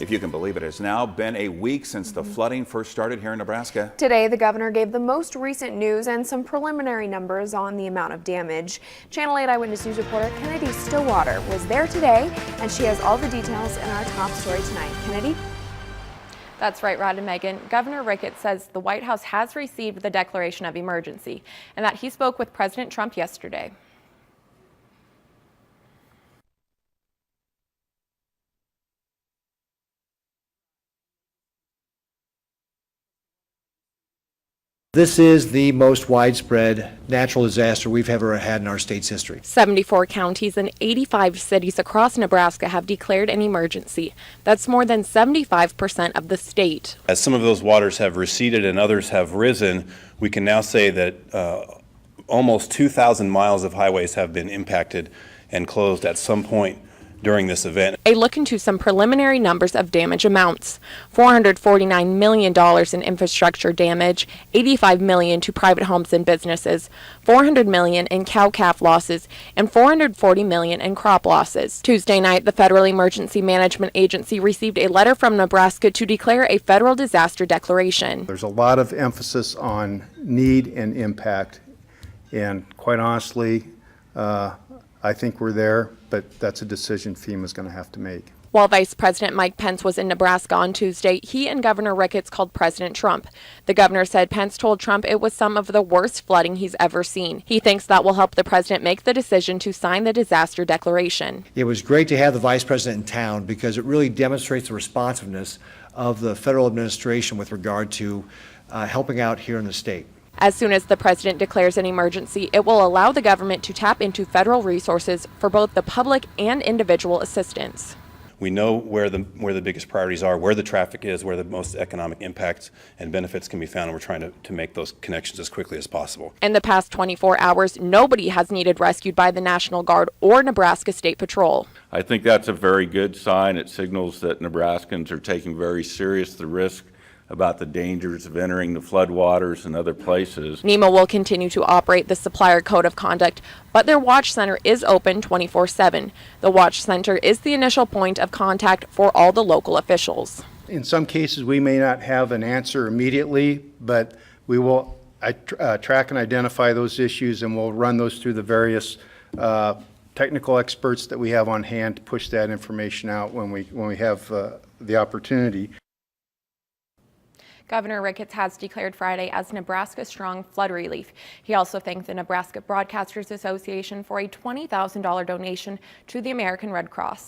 If you can believe it, it's now been a week since the flooding first started here in Nebraska. Today, the governor gave the most recent news and some preliminary numbers on the amount of damage. Channel 8 Eyewitness News reporter Kennedy Stillwater was there today, and she has all the details in our top story tonight. Kennedy? That's right, Rod and Megan. Governor Ricketts says the White House has received the declaration of emergency and that he spoke with President Trump yesterday. This is the most widespread natural disaster we've ever had in our state's history. 74 counties and 85 cities across Nebraska have declared an emergency. That's more than 75% of the state. As some of those waters have receded and others have risen, we can now say that almost 2,000 miles of highways have been impacted and closed at some point during this event. A look into some preliminary numbers of damage amounts: $449 million in infrastructure damage, $85 million to private homes and businesses, $400 million in cow-calf losses, and $440 million in crop losses. Tuesday night, the Federal Emergency Management Agency received a letter from Nebraska to declare a federal disaster declaration. There's a lot of emphasis on need and impact, and quite honestly, I think we're there, but that's a decision FEMA's going to have to make. While Vice President Mike Pence was in Nebraska on Tuesday, he and Governor Ricketts called President Trump. The governor said Pence told Trump it was some of the worst flooding he's ever seen. He thinks that will help the president make the decision to sign the disaster declaration. It was great to have the vice president in town because it really demonstrates the responsiveness of the federal administration with regard to helping out here in the state. As soon as the president declares an emergency, it will allow the government to tap into federal resources for both the public and individual assistance. We know where the biggest priorities are, where the traffic is, where the most economic impacts and benefits can be found, and we're trying to make those connections as quickly as possible. In the past 24 hours, nobody has needed rescued by the National Guard or Nebraska State Patrol. I think that's a very good sign. It signals that Nebraskans are taking very serious the risk about the dangers of entering the floodwaters and other places. NEMA will continue to operate the supplier code of conduct, but their watch center is open 24/7. The watch center is the initial point of contact for all the local officials. In some cases, we may not have an answer immediately, but we will track and identify those issues, and we'll run those through the various technical experts that we have on hand to push that information out when we have the opportunity. Governor Ricketts has declared Friday as Nebraska Strong Flood Relief. He also thanked the Nebraska Broadcasters Association for a $20,000 donation to the American Red Cross.